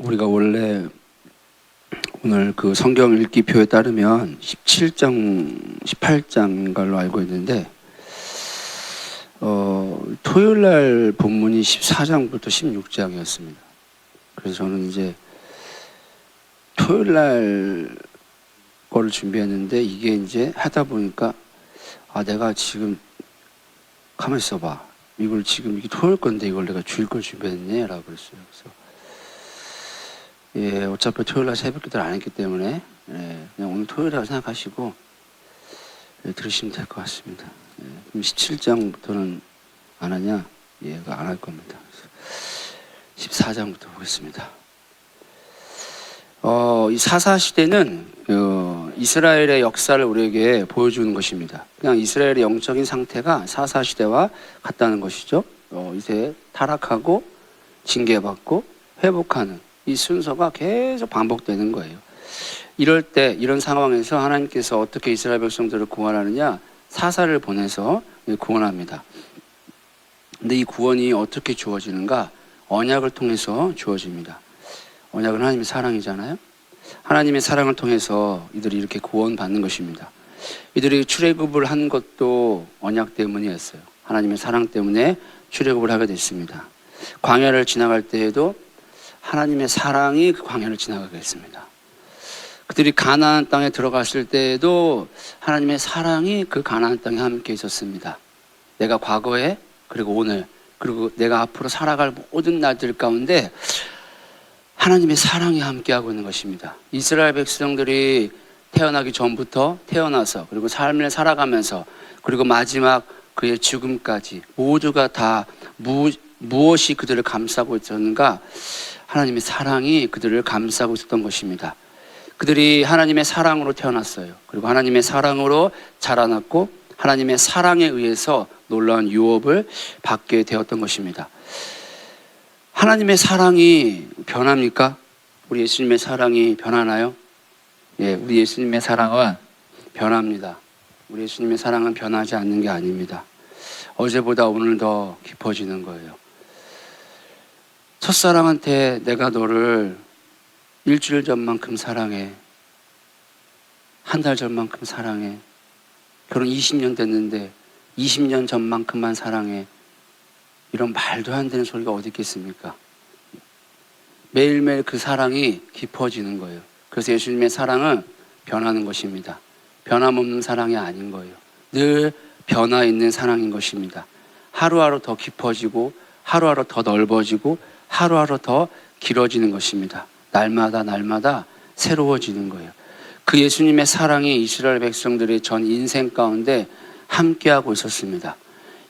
우리가 원래 오늘 그 성경 읽기표에 따르면 17장, 18장인 걸로 알고 있는데 토요일 날 본문이 14장부터 16장이었습니다. 그래서 저는 이제 토요일 날 거를 준비했는데 이게 이제 하다 보니까 내가 지금 가만히 있어봐. 이걸 지금 이게 토요일 건데 이걸 내가 주일 걸 준비했네 라고 그랬어요. 그래서 어차피 토요일 날 새벽 기도를 안 했기 때문에 그냥 오늘 토요일이라고 생각하시고 들으시면 될 것 같습니다. 그럼 17장부터는 안 하냐? 안 할 겁니다. 14장부터 보겠습니다. 이 사사시대는 이스라엘의 역사를 우리에게 보여주는 것입니다. 그냥 이스라엘의 영적인 상태가 사사시대와 같다는 것이죠. 이제 타락하고 징계받고 회복하는 이 순서가 계속 반복되는 거예요. 이럴 때 이런 상황에서 하나님께서 어떻게 이스라엘 백성들을 구원하느냐? 사사를 보내서 구원합니다. 근데 이 구원이 어떻게 주어지는가? 언약을 통해서 주어집니다. 언약은 하나님의 사랑이잖아요. 하나님의 사랑을 통해서 이들이 이렇게 구원받는 것입니다. 이들이 출애굽을 한 것도 언약 때문이었어요. 하나님의 사랑 때문에 출애굽을 하게 됐습니다. 광야를 지나갈 때에도 하나님의 사랑이 그 광야를 지나가게 했습니다. 그들이 가나안 땅에 들어갔을 때에도 하나님의 사랑이 그 가나안 땅에 함께 있었습니다. 내가 과거에 그리고 오늘 그리고 내가 앞으로 살아갈 모든 날들 가운데 하나님의 사랑이 함께하고 있는 것입니다. 이스라엘 백성들이 태어나기 전부터 태어나서 그리고 삶을 살아가면서 그리고 마지막 그의 죽음까지 모두가 다 무엇이 그들을 감싸고 있었는가? 하나님의 사랑이 그들을 감싸고 있었던 것입니다. 그들이 하나님의 사랑으로 태어났어요. 그리고 하나님의 사랑으로 자라났고 하나님의 사랑에 의해서 놀라운 유업을 받게 되었던 것입니다. 하나님의 사랑이 변합니까? 우리 예수님의 사랑이 변하나요? 우리 예수님의 사랑은 변합니다. 우리 예수님의 사랑은 변하지 않는 게 아닙니다. 어제보다 오늘 더 깊어지는 거예요. 첫사랑한테 내가 너를 일주일 전만큼 사랑해. 한 달 전만큼 사랑해. 결혼 20년 됐는데 20년 전만큼만 사랑해. 이런 말도 안 되는 소리가 어디 있겠습니까? 매일매일 그 사랑이 깊어지는 거예요. 그래서 예수님의 사랑은 변하는 것입니다. 변함없는 사랑이 아닌 거예요. 늘 변화 있는 사랑인 것입니다. 하루하루 더 깊어지고 하루하루 더 넓어지고 하루하루 더 길어지는 것입니다. 날마다 새로워지는 거예요. 그 예수님의 사랑이 이스라엘 백성들의 전 인생 가운데 함께하고 있었습니다.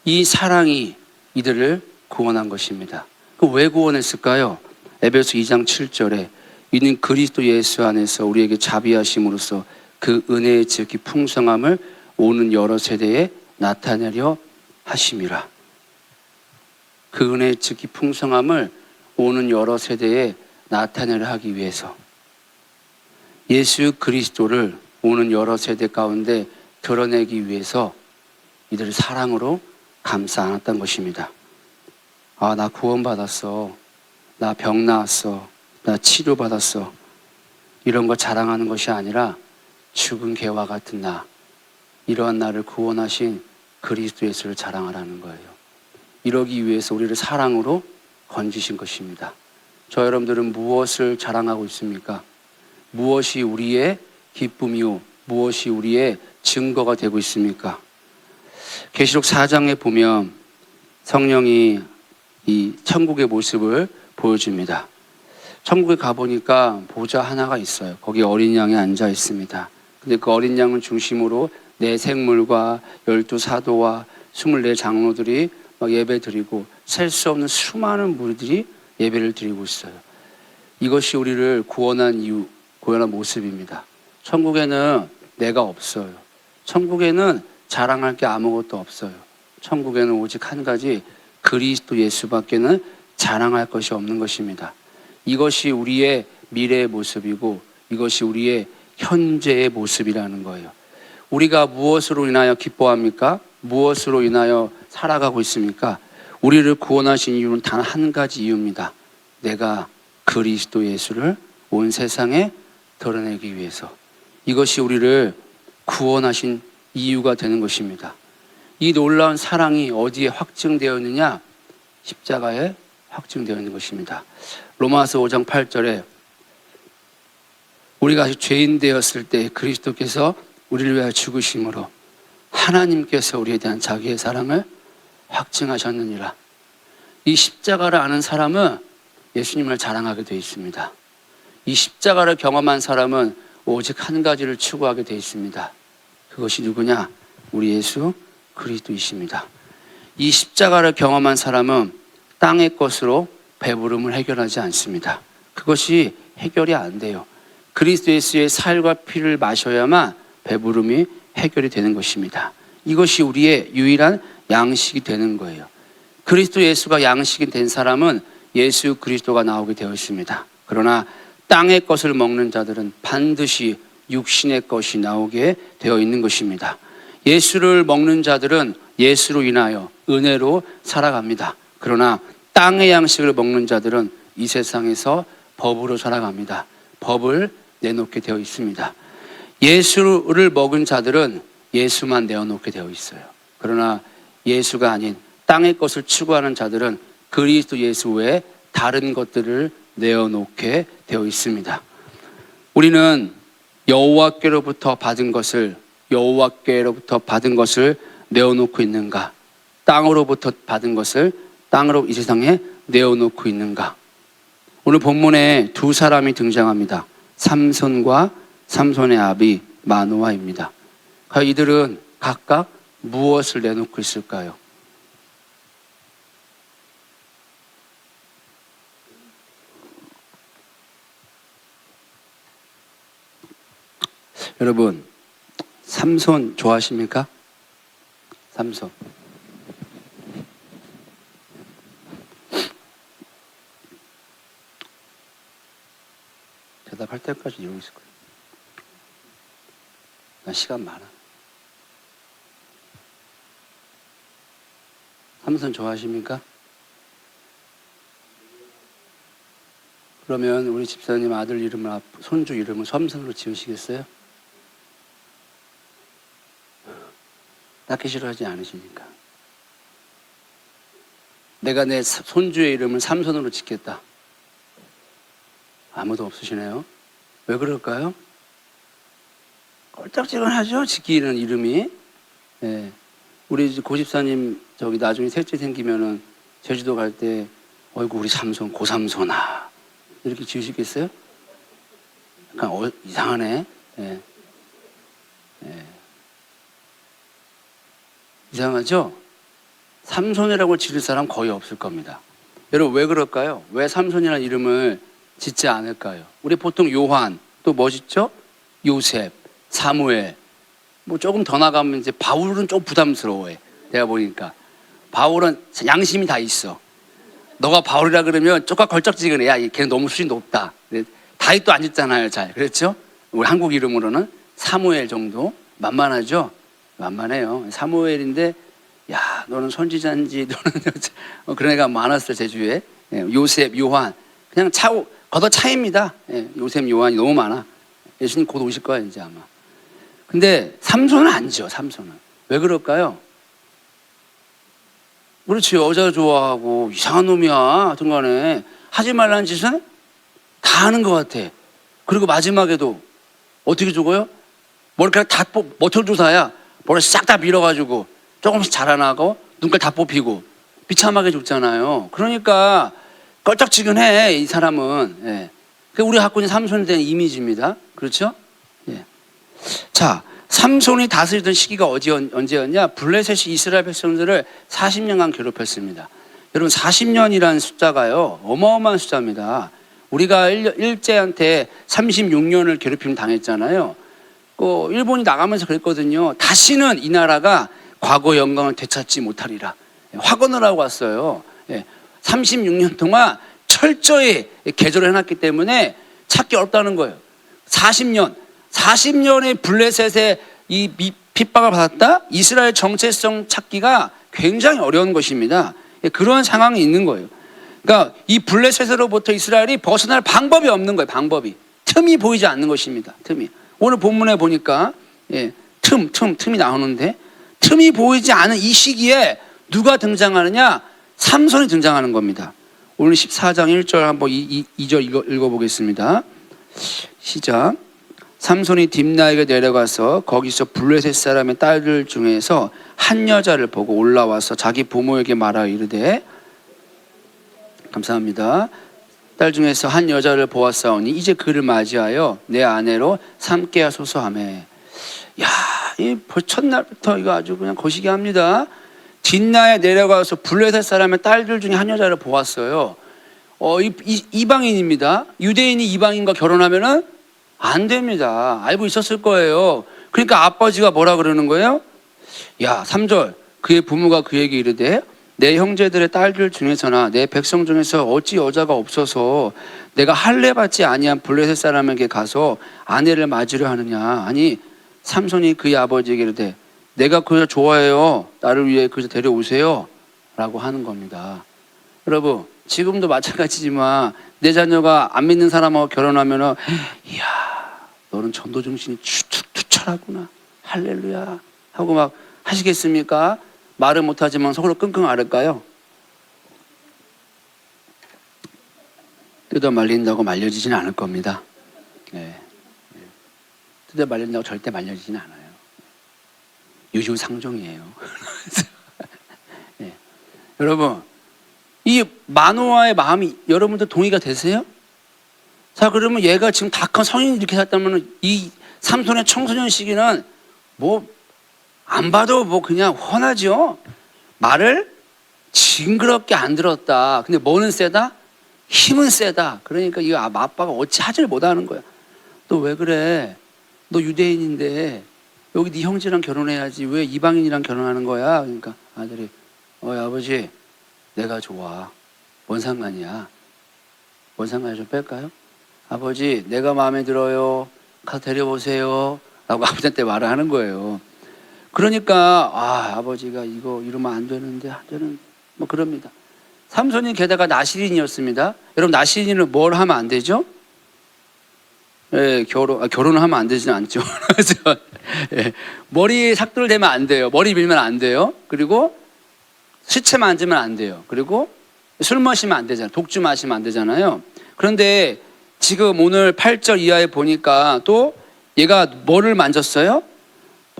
이 사랑이 이들을 구원한 것입니다. 왜 구원했을까요? 에베소 2장 7절에 이는 그리스도 예수 안에서 우리에게 자비하심으로써 그 은혜의 지극히 풍성함을 오는 여러 세대에 나타내려 하심이라. 그 은혜의 지극히 풍성함을 오는 여러 세대에 나타내려 하기 위해서 예수 그리스도를 오는 여러 세대 가운데 드러내기 위해서 이들을 사랑으로 감싸 안았던 것입니다. 나 구원받았어. 나 병 나았어. 나 치료받았어. 이런 거 자랑하는 것이 아니라 죽은 개와 같은 나, 이러한 나를 구원하신 그리스도 예수를 자랑하라는 거예요. 이러기 위해서 우리를 사랑으로 건지신 것입니다. 저 여러분들은 무엇을 자랑하고 있습니까? 무엇이 우리의 기쁨이요? 무엇이 우리의 증거가 되고 있습니까? 계시록 4장에 보면 성령이 이 천국의 모습을 보여줍니다. 천국에 가보니까 보좌 하나가 있어요. 거기 어린 양이 앉아 있습니다. 근데 그 어린 양을 중심으로 4 생물과 12 사도와 24 장로들이 막 예배 드리고 셀 수 없는 수많은 무리들이 예배를 드리고 있어요. 이것이 우리를 구원한 이유, 구원한 모습입니다. 천국에는 내가 없어요. 천국에는 자랑할 게 아무것도 없어요. 천국에는 오직 한 가지 그리스도 예수밖에는 자랑할 것이 없는 것입니다. 이것이 우리의 미래의 모습이고 이것이 우리의 현재의 모습이라는 거예요. 우리가 무엇으로 인하여 기뻐합니까? 무엇으로 인하여 살아가고 있습니까? 우리를 구원하신 이유는 단 한 가지 이유입니다. 내가 그리스도 예수를 온 세상에 드러내기 위해서. 이것이 우리를 구원하신 이유가 되는 것입니다. 이 놀라운 사랑이 어디에 확증되었느냐? 십자가에 확증되어 있는 것입니다. 로마서 5장 8절에 우리가 아직 죄인 되었을 때 그리스도께서 우리를 위하여 죽으심으로 하나님께서 우리에 대한 자기의 사랑을 확증하셨느니라. 이 십자가를 아는 사람은 예수님을 자랑하게 되어 있습니다. 이 십자가를 경험한 사람은 오직 한 가지를 추구하게 되어 있습니다. 그것이 누구냐? 우리 예수 그리스도이십니다. 이 십자가를 경험한 사람은 땅의 것으로 배부름을 해결하지 않습니다. 그것이 해결이 안 돼요. 그리스도 예수의 살과 피를 마셔야만 배부름이 해결이 되는 것입니다. 이것이 우리의 유일한 양식이 되는 거예요. 그리스도 예수가 양식이 된 사람은 예수 그리스도가 나오게 되어 있습니다. 그러나 땅의 것을 먹는 자들은 반드시 육신의 것이 나오게 되어 있는 것입니다. 예수를 먹는 자들은 예수로 인하여 은혜로 살아갑니다. 그러나 땅의 양식을 먹는 자들은 이 세상에서 법으로 살아갑니다. 법을 내놓게 되어 있습니다. 예수를 먹은 자들은 예수만 내어놓게 되어 있어요. 그러나 예수가 아닌 땅의 것을 추구하는 자들은 그리스도 예수 외에 다른 것들을 내어놓게 되어 있습니다. 우리는 여호와께로부터 받은 것을 내어놓고 있는가? 땅으로부터 받은 것을 땅으로 이 세상에 내어놓고 있는가? 오늘 본문에 두 사람이 등장합니다. 삼손과 삼손의 아비 마노아입니다. 과연 이들은 각각 무엇을 내놓고 있을까요? 여러분, 삼손 좋아하십니까? 삼손. 대답할 때까지 이러고 있을 거예요. 난 시간 많아. 삼손 좋아하십니까? 그러면 우리 집사님 아들 이름을, 손주 이름을 삼손으로 지으시겠어요? 딱히 싫어하지 않으시니까. 내가 내 손주의 이름을 삼손으로 짓겠다. 아무도 없으시네요. 왜 그럴까요? 껄쩍지근하죠, 짓기는 이름이. 네. 우리 고집사님 저기 나중에 셋째 생기면은 제주도 갈 때 어이구 우리 삼손 고삼손아 이렇게 지으시겠어요? 약간 이상하네. 네. 네. 이상하죠? 삼손이라고 지을 사람 거의 없을 겁니다. 여러분 왜 그럴까요? 왜 삼손이라는 이름을 짓지 않을까요? 우리 보통 요한, 또 뭐 짓죠? 요셉, 사무엘, 뭐 조금 더 나가면 이제 바울은 좀 부담스러워해. 내가 보니까 바울은 양심이 다 있어. 너가 바울이라 그러면 조금 걸쩍지근해. 야, 걔는 너무 수준이 높다. 다윗도 안 짓잖아요, 잘. 그렇죠? 우리 한국 이름으로는 사무엘 정도 만만하죠? 만만해요. 사무엘인데, 야, 너는 선지자인지, 너는 그런 애가 많았어요, 제주에. 요셉, 요한. 그냥 걷어 차이입니다. 요셉, 요한이 너무 많아. 예수님 곧 오실 거야, 이제 아마. 근데 삼손은 아니죠, 삼손은. 왜 그럴까요? 그렇지, 여자 좋아하고 이상한 놈이야, 하여튼 간에. 하지 말라는 짓은 다 하는 것 같아. 그리고 마지막에도 어떻게 죽어요? 머리카락 다 모털조사야. 머리 싹 다 밀어가지고 조금씩 자라나고 눈깔 다 뽑히고 비참하게 죽잖아요. 그러니까 껄쩍지근해 이 사람은. 예. 그 우리 갖고 있는 삼손에 대한 이미지입니다. 그렇죠? 예. 자, 삼손이 다스리던 시기가 언제였냐? 블레셋이 이스라엘 백성들을 40년간 괴롭혔습니다. 여러분 40년이라는 숫자가요 어마어마한 숫자입니다. 우리가 일제한테 36년을 괴롭힘 당했잖아요. 일본이 나가면서 그랬거든요. 다시는 이 나라가 과거 영광을 되찾지 못하리라. 확언을 하고 왔어요. 36년 동안 철저히 개조를 해놨기 때문에 찾기 어렵다는 거예요. 40년의 블레셋의 이 핍박을 받았다? 이스라엘 정체성 찾기가 굉장히 어려운 것입니다. 그런 상황이 있는 거예요. 그러니까 이 블레셋으로부터 이스라엘이 벗어날 방법이 없는 거예요. 방법이. 틈이 보이지 않는 것입니다. 틈이. 오늘 본문에 보니까 틈이 나오는데 틈이 보이지 않은 이 시기에 누가 등장하느냐? 삼손이 등장하는 겁니다. 오늘 14장 1절 한번 2절 읽어보겠습니다. 시작. 삼손이 딥나에게 내려가서 거기서 블레셋 사람의 딸들 중에서 한 여자를 보고 올라와서 자기 부모에게 말하여 이르되, 감사합니다. 딸 중에서 한 여자를 보았사오니 이제 그를 맞이하여 내 아내로 삼게 하소서 하며. 야, 이 첫날부터 이거 아주 그냥 거시기 합니다. 딥나에 내려가서 블레셋 사람의 딸들 중에 한 여자를 보았어요. 이방인입니다. 유대인이 이방인과 결혼하면은 안 됩니다. 알고 있었을 거예요. 그러니까 아버지가 뭐라 그러는 거예요? 야, 3절. 그의 부모가 그에게 이르되 내 형제들의 딸들 중에서나 내 백성 중에서 어찌 여자가 없어서 내가 할례 받지 아니한 블레셋 사람에게 가서 아내를 맞으려 하느냐. 아니, 삼손이 그의 아버지에게 이르되 내가 그 여자 좋아해요. 나를 위해 그 여자 데려오세요. 라고 하는 겁니다. 여러분, 지금도 마찬가지지만 내 자녀가 안 믿는 사람하고 결혼하면은, 이야, 너는 전도 정신이 투철하구나. 할렐루야. 하고 막 하시겠습니까? 말은 못하지만 속으로 끙끙 앓을까요? 뜯어 말린다고 말려지지는 않을 겁니다. 네. 뜯어 말린다고 절대 말려지지는 않아요. 유유상종이에요. 네. 여러분, 이 마노아의 마음이 여러분들 동의가 되세요? 자, 그러면 얘가 지금 다 큰 성인이 이렇게 살다면 이 삼손의 청소년 시기는 뭐 안 봐도 뭐 그냥 훤하죠. 말을 징그럽게 안 들었다. 근데 뭐는 세다? 힘은 세다. 그러니까 이 아빠가 어찌 하지를 못하는 거야. 너 왜 그래? 너 유대인인데 여기 네 형제랑 결혼해야지 왜 이방인이랑 결혼하는 거야? 그러니까 아들이 아버지, 내가 좋아. 뭔 상관이야? 뭔 상관이야? 좀 뺄까요? 아버지, 내가 마음에 들어요. 가서 데려오세요. 라고 아버지한테 말을 하는 거예요. 그러니까 아버지가 이거 이러면 안 되는데 뭐 그럽니다. 삼손이 게다가 나시린이었습니다. 여러분, 나시린은 뭘 하면 안 되죠? 예, 결혼을 하면 안 되지는 않죠. 예, 머리에 삭도를 대면 안 돼요. 머리 밀면 안 돼요. 그리고 시체 만지면 안 돼요. 그리고 술 마시면 안 되잖아요. 독주 마시면 안 되잖아요. 그런데 지금 오늘 8절 이하에 보니까 또 얘가 뭐를 만졌어요?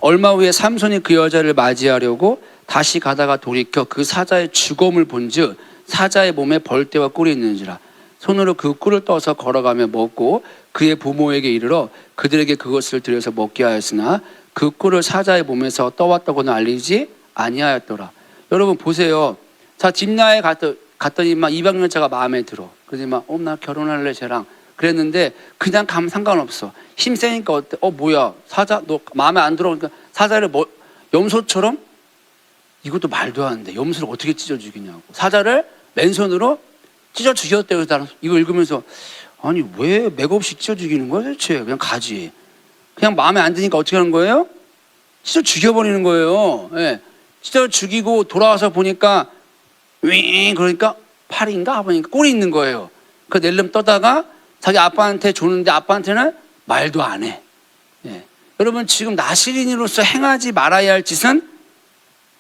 얼마 후에 삼손이 그 여자를 맞이하려고 다시 가다가 돌이켜 그 사자의 죽음을 본즉 사자의 몸에 벌떼와 꿀이 있는지라 손으로 그 꿀을 떠서 걸어가며 먹고 그의 부모에게 이르러 그들에게 그것을 들여서 먹게 하였으나 그 꿀을 사자의 몸에서 떠왔다고는 알리지 아니하였더라. 여러분 보세요. 자, 딥나에 갔더니 막 이방 여자가 마음에 들어. 그러더니 막 나 결혼할래 쟤랑 그랬는데 그냥 가면 상관없어. 힘 세니까 어때? 뭐야, 사자 너 마음에 안 들어. 그러니까 사자를 염소처럼, 이것도 말도 안 돼. 염소를 어떻게 찢어 죽이냐고. 사자를 맨손으로 찢어 죽였대요. 그래서 나는 이거 읽으면서 아니 왜 맥없이 찢어 죽이는 거야 대체? 그냥 가지. 그냥 마음에 안 드니까 어떻게 하는 거예요? 찢어 죽여버리는 거예요. 예. 찢어 죽이고 돌아와서 보니까 그러니까 팔인가 보니까 꼴이 있는 거예요. 그 낼름 떠다가 자기 아빠한테 줬는데 아빠한테는 말도 안 해. 예. 여러분, 지금 나시린으로서 행하지 말아야 할 짓은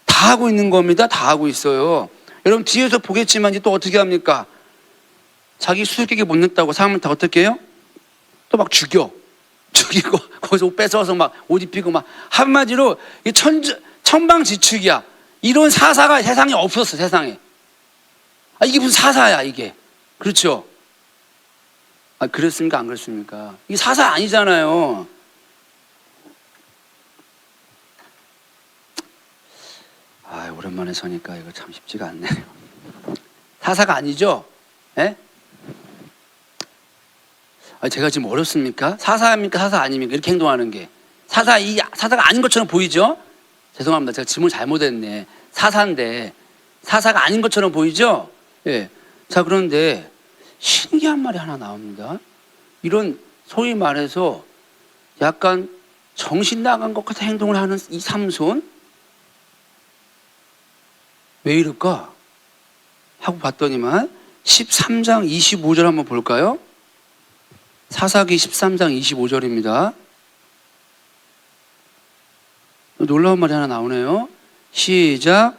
다 하고 있는 겁니다. 다 하고 있어요. 여러분 뒤에서 보겠지만 이제 또 어떻게 합니까? 자기 수수께끼 못 냈다고 사람을 다 어떻게 해요? 또 막 죽이고 거기서 옷 뺏어서 막 옷 입히고 막 한마디로 천방지축이야. 이런 사사가 세상에 없었어. 세상에. 이게 무슨 사사야 이게. 그렇죠? 그렇습니까? 안 그렇습니까? 이게 사사 아니잖아요. 오랜만에 서니까 이거 참 쉽지가 않네요. 사사가 아니죠? 예? 제가 지금 어렵습니까? 사사입니까? 사사 아닙니까? 이렇게 행동하는 게. 사사가 아닌 것처럼 보이죠? 죄송합니다. 제가 질문 잘못했네. 사사인데 사사가 아닌 것처럼 보이죠? 예. 자, 그런데 신기한 말이 하나 나옵니다. 이런 소위 말해서 약간 정신 나간 것 같은 행동을 하는 이 삼손, 왜 이럴까? 하고 봤더니만 13장 25절 한번 볼까요? 사사기 13장 25절입니다. 놀라운 말이 하나 나오네요. 시작.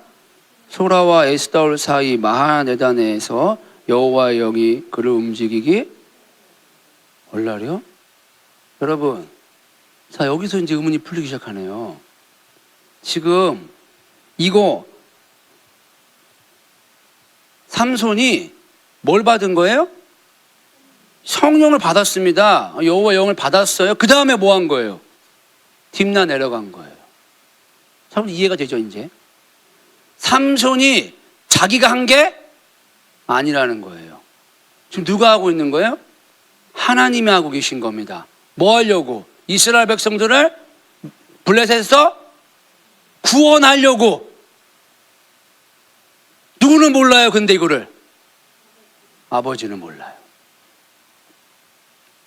소라와 에스다올 사이 마하네단에서 여호와의 영이 그를 움직이기 얼라려? 여러분, 자, 여기서 이제 의문이 풀리기 시작하네요. 지금 이거 삼손이 뭘 받은 거예요? 성령을 받았습니다. 여호와의 영을 받았어요. 그 다음에 뭐 한 거예요? 딥나 내려간 거예요. 참 이해가 되죠, 이제? 삼손이 자기가 한 게 아니라는 거예요. 지금 누가 하고 있는 거예요? 하나님이 하고 계신 겁니다. 뭐 하려고? 이스라엘 백성들을 블레셋에서 구원하려고. 누구는 몰라요, 근데 이거를? 아버지는 몰라요.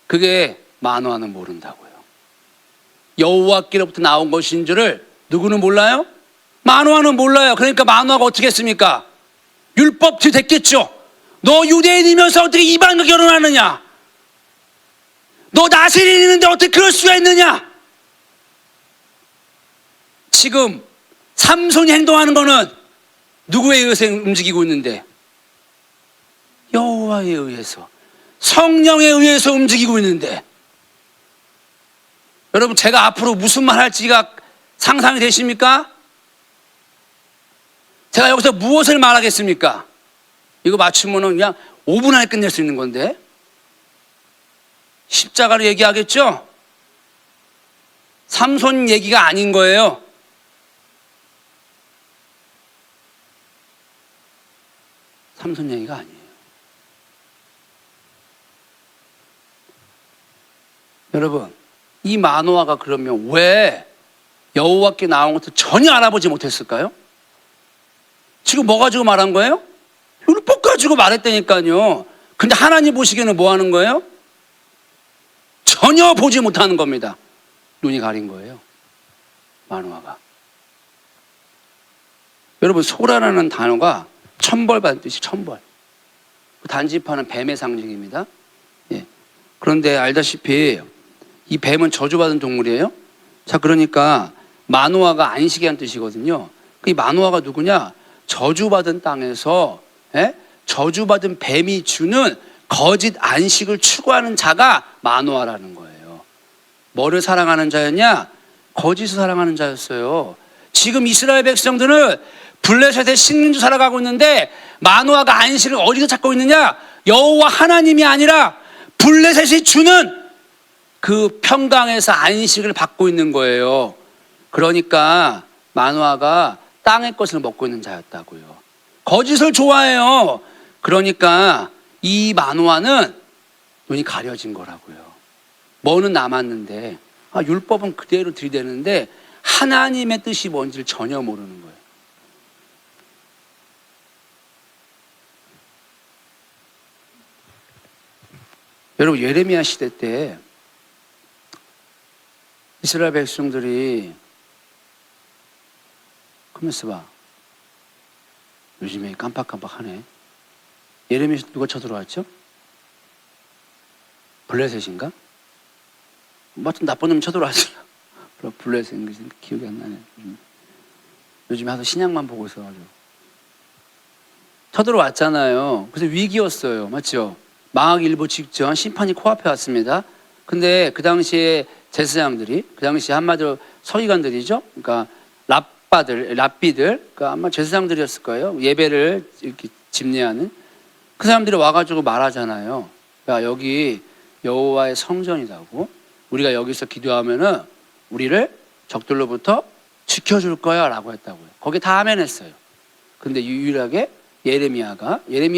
그게 만화는 모른다고요. 여호와께로부터 나온 것인 줄을 누구는 몰라요? 만화는 몰라요. 그러니까 만화가 어떻게 했습니까? 율법이 됐겠죠. 너 유대인이면서 어떻게 이방인과 결혼하느냐? 너 나세린인데 어떻게 그럴 수가 있느냐? 지금 삼손이 행동하는 거는 누구에 의해서 움직이고 있는데? 여호와에 의해서, 성령에 의해서 움직이고 있는데, 여러분, 제가 앞으로 무슨 말 할지가 상상이 되십니까? 제가 여기서 무엇을 말하겠습니까? 이거 맞추면은 그냥 5분 안에 끝낼 수 있는 건데. 십자가로 얘기하겠죠? 삼손 얘기가 아닌 거예요. 삼손 얘기가 아니에요. 여러분, 이 마노아가 그러면 왜 여호와께 나온 것도 전혀 알아보지 못했을까요? 지금 뭐 가지고 말한 거예요? 율법 가지고 말했다니까요. 근데 하나님 보시기에는 뭐 하는 거예요? 전혀 보지 못하는 겁니다. 눈이 가린 거예요, 마노아가. 여러분, 소라라는 단어가 천벌 받은 뜻이 천벌. 단지파는 뱀의 상징입니다. 예. 그런데 알다시피 이 뱀은 저주받은 동물이에요. 자, 그러니까 마노아가 안식이란 뜻이거든요. 이 마노아가 누구냐? 저주받은 땅에서 저주받은 뱀이 주는 거짓 안식을 추구하는 자가 마노아라는 거예요. 뭐를 사랑하는 자였냐? 거짓을 사랑하는 자였어요. 지금 이스라엘 백성들은 블레셋의 식민지 살아가고 있는데 마노아가 안식을 어디서 찾고 있느냐? 여호와 하나님이 아니라 블레셋이 주는 그 평강에서 안식을 받고 있는 거예요. 그러니까 마노아가 땅의 것을 먹고 있는 자였다고요. 거짓을 좋아해요. 그러니까 이 마노아는 눈이 가려진 거라고요. 뭐는 남았는데 율법은 그대로 들이대는데 하나님의 뜻이 뭔지를 전혀 모르는 거예요. 여러분, 예레미야 시대 때 이스라엘 백성들이 가만있어 봐. 요즘에 깜빡깜빡하네. 예레미야 누가 쳐들어왔죠? 블레셋인가? 마침 나쁜 놈 쳐들어왔어. 블레셋인 것이 기억이 안 나네. 요즘에 하도 신약만 보고 있어가지고. 쳐들어왔잖아요. 그래서 위기였어요. 맞죠? 망하기 일보 직전 심판이 코앞에 왔습니다. 근데 그 당시에 제사장들이, 그 당시에 한마디로 서기관들이죠. 그러니까 랍비들, 그러니까 아마 제사장들이었을 거예요. 예배를 이렇게 집례하는 그 사람들이 와가지고 말하잖아요. 야, 여기 여호와의 성전이라고. 우리가 여기서 기도하면은 우리를 적들로부터 지켜줄 거야라고 했다고요. 거기 다 아멘했어요. 근데 유일하게 예레미야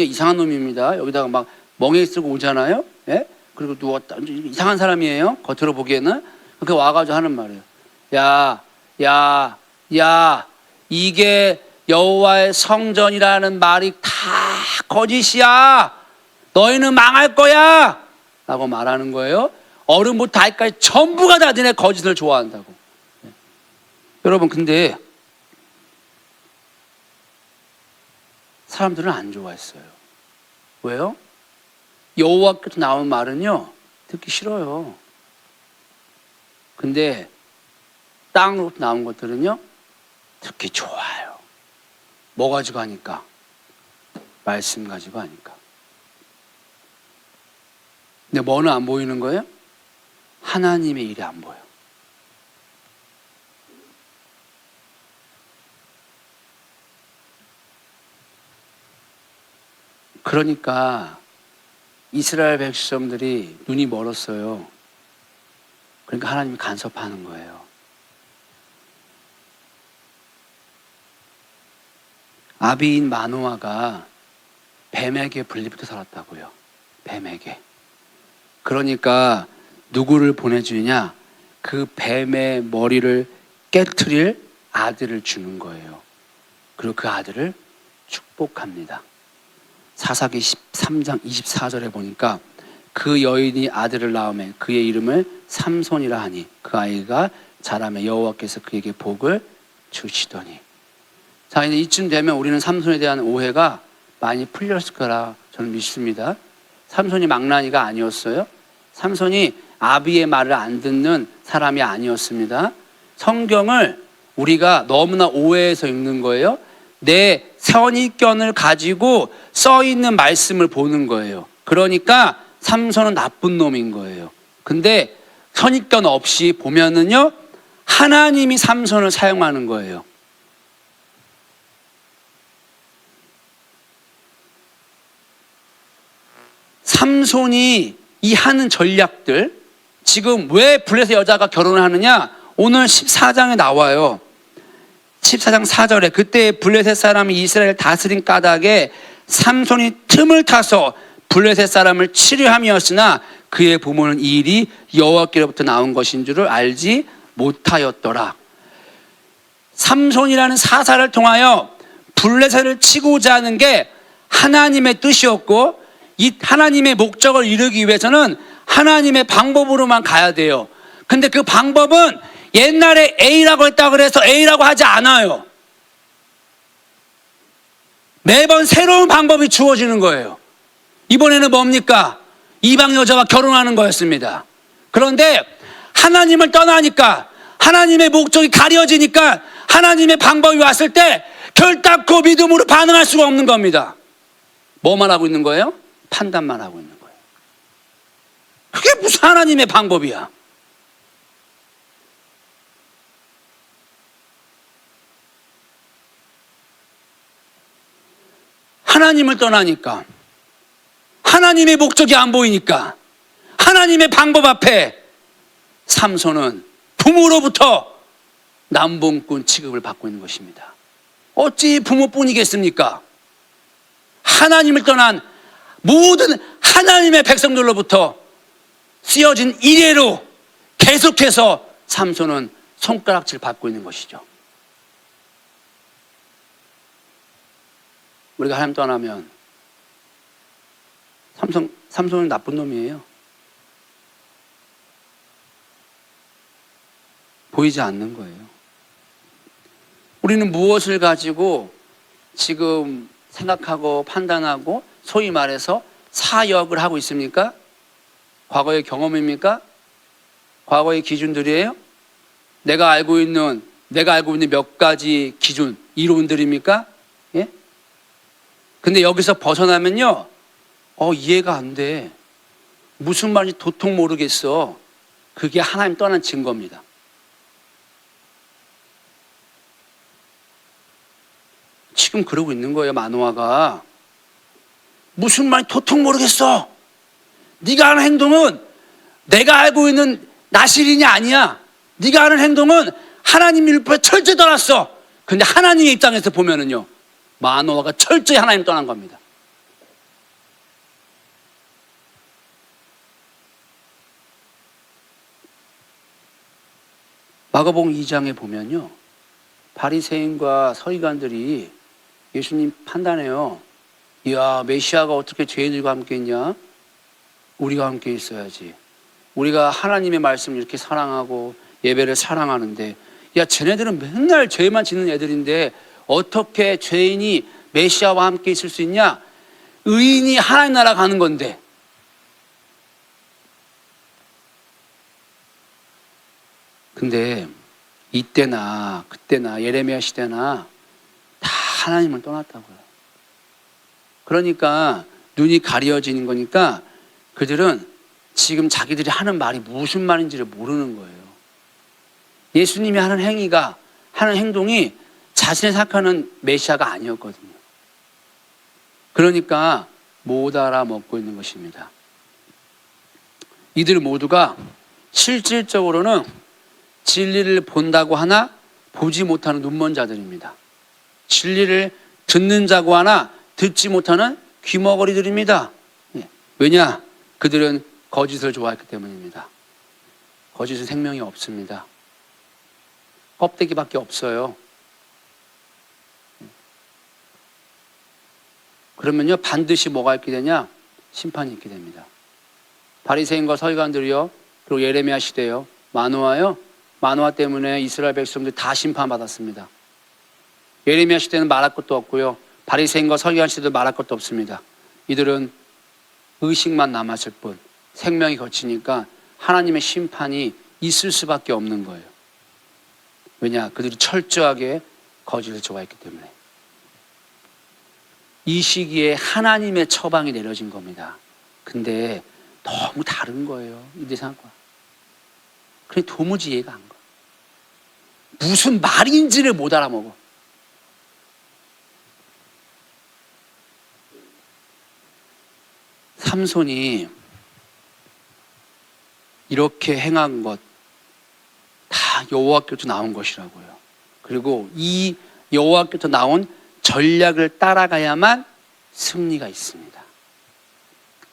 이상한 놈입니다. 여기다가 막 멍에 쓰고 오잖아요. 예? 그리고 누웠다. 이상한 사람이에요. 겉으로 보기에는. 그렇게 와가지고 하는 말이에요. 야, 이게 여호와의 성전이라는 말이 다 거짓이야. 너희는 망할 거야. 라고 말하는 거예요. 어른부터 아이까지 전부가 다 너네 거짓을 좋아한다고. 네. 여러분, 근데 사람들은 안 좋아했어요. 왜요? 여호와께서 나온 말은요, 듣기 싫어요. 근데 땅으로부터 나온 것들은요, 듣기 좋아요. 뭐 가지고 하니까? 말씀 가지고 하니까. 근데 뭐는 안 보이는 거예요? 하나님의 일이 안 보여. 그러니까 이스라엘 백성들이 눈이 멀었어요. 그러니까 하나님이 간섭하는 거예요. 아비인 마노아가 뱀에게 분리부터 살았다고요. 뱀에게. 그러니까 누구를 보내주냐? 그 뱀의 머리를 깨트릴 아들을 주는 거예요. 그리고 그 아들을 축복합니다. 사사기 13장 24절에 보니까 그 여인이 아들을 낳으며 그의 이름을 삼손이라 하니 그 아이가 자라매 여호와께서 그에게 복을 주시더니. 자, 이제 이쯤 되면 우리는 삼손에 대한 오해가 많이 풀렸을 거라 저는 믿습니다. 삼손이 망나니가 아니었어요. 삼손이 아비의 말을 안 듣는 사람이 아니었습니다. 성경을 우리가 너무나 오해해서 읽는 거예요. 내 선입견을 가지고 써 있는 말씀을 보는 거예요. 그러니까 삼손은 나쁜 놈인 거예요. 근데 선입견 없이 보면은요, 하나님이 삼손을 사용하는 거예요. 삼손이 이 하는 전략들, 지금 왜 블레셋 여자가 결혼을 하느냐? 오늘 14장에 나와요. 14장 4절에 그때 블레셋 사람이 이스라엘 다스린 까닭에 삼손이 틈을 타서 블레셋 사람을 치료함이었으나 그의 부모는 이 일이 여호와께로부터 나온 것인 줄을 알지 못하였더라. 삼손이라는 사사를 통하여 블레셋을 치고자 하는 게 하나님의 뜻이었고, 이 하나님의 목적을 이루기 위해서는 하나님의 방법으로만 가야 돼요. 근데 그 방법은 옛날에 A라고 했다고 그래서 A라고 하지 않아요. 매번 새로운 방법이 주어지는 거예요. 이번에는 뭡니까? 이방 여자와 결혼하는 거였습니다. 그런데 하나님을 떠나니까, 하나님의 목적이 가려지니까 하나님의 방법이 왔을 때 결단코 믿음으로 반응할 수가 없는 겁니다. 뭐만 하고 있는 거예요? 판단만 하고 있는 거예요. 그게 무슨 하나님의 방법이야? 하나님을 떠나니까, 하나님의 목적이 안 보이니까, 하나님의 방법 앞에 삼손은 부모로부터 남봉꾼 취급을 받고 있는 것입니다. 어찌 부모뿐이겠습니까? 하나님을 떠난 모든 하나님의 백성들로부터 쓰여진 이래로 계속해서 삼손은 손가락질 받고 있는 것이죠. 우리가 하나님 떠나면 삼손은 나쁜 놈이에요. 보이지 않는 거예요. 우리는 무엇을 가지고 지금 생각하고 판단하고 소위 말해서 사역을 하고 있습니까? 과거의 경험입니까? 과거의 기준들이에요? 내가 알고 있는 몇 가지 기준, 이론들입니까? 예? 근데 여기서 벗어나면요, 이해가 안 돼. 무슨 말인지 도통 모르겠어. 그게 하나님 떠난 증거입니다. 지금 그러고 있는 거예요, 마노아가. 무슨 말인지 도통 모르겠어. 네가 하는 행동은 내가 알고 있는 나실인이 아니야. 네가 하는 행동은 하나님 율법에 철저히 떠났어. 근데 하나님의 입장에서 보면은요, 마노아가 철저히 하나님 떠난 겁니다. 마가복음 2장에 보면요, 바리새인과 서기관들이 예수님 판단해요. 이야, 메시아가 어떻게 죄인들과 함께 있냐? 우리가 함께 있어야지. 우리가 하나님의 말씀을 이렇게 사랑하고 예배를 사랑하는데, 야, 쟤네들은 맨날 죄만 짓는 애들인데 어떻게 죄인이 메시아와 함께 있을 수 있냐? 의인이 하나님 나라 가는 건데. 근데 이때나 그때나 예레미야 시대나 다 하나님을 떠났다고요. 그러니까 눈이 가려지는 거니까 그들은 지금 자기들이 하는 말이 무슨 말인지를 모르는 거예요. 예수님이 하는 행위가, 하는 행동이 자신이 생각하는 메시아가 아니었거든요. 그러니까 못 알아먹고 있는 것입니다. 이들 모두가 실질적으로는 진리를 본다고 하나 보지 못하는 눈먼 자들입니다. 진리를 듣는 자고 하나 듣지 못하는 귀머거리들입니다. 왜냐? 그들은 거짓을 좋아했기 때문입니다. 거짓은 생명이 없습니다. 껍데기밖에 없어요. 그러면요, 반드시 뭐가 있게 되냐? 심판이 있게 됩니다. 바리새인과 서기관들이요, 그리고 예레미야 시대요, 마노아요, 마노아 때문에 이스라엘 백성들 다 심판받았습니다. 예레미야 시대는 말할 것도 없고요, 바리새인과 서기관 시대도 말할 것도 없습니다. 이들은 의식만 남았을 뿐, 생명이 거치니까 하나님의 심판이 있을 수밖에 없는 거예요. 왜냐? 그들이 철저하게 거짓을 좋아했기 때문에. 이 시기에 하나님의 처방이 내려진 겁니다. 근데 너무 다른 거예요, 이들 생각과. 그래 도무지 이해가 안 가. 무슨 말인지를 못 알아먹어. 삼손이 이렇게 행한 것 다 여호와께로부터 나온 것이라고요. 그리고 이 여호와께로부터 나온 전략을 따라가야만 승리가 있습니다.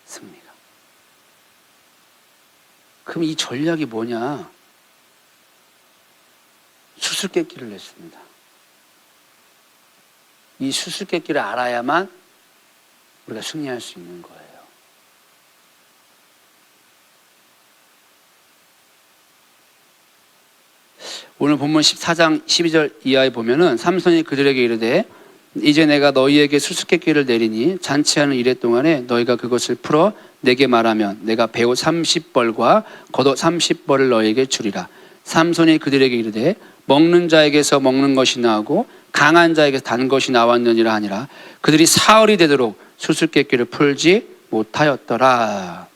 승리가. 그럼 이 전략이 뭐냐? 수수께끼를 냈습니다. 이 수수께끼를 알아야만 우리가 승리할 수 있는 거예요. 오늘 본문 14장 12절 이하에 보면은 삼손이 그들에게 이르되 이제 내가 너희에게 수수께끼를 내리니 잔치하는 이래 동안에 너희가 그것을 풀어 내게 말하면 내가 배옷 30벌과 겉옷 30벌을 너희에게 주리라. 삼손이 그들에게 이르되 먹는 자에게서 먹는 것이 나오고 강한 자에게서 단 것이 나왔느니라 하니라. 그들이 사흘이 되도록 수수께끼를 풀지 못하였더라.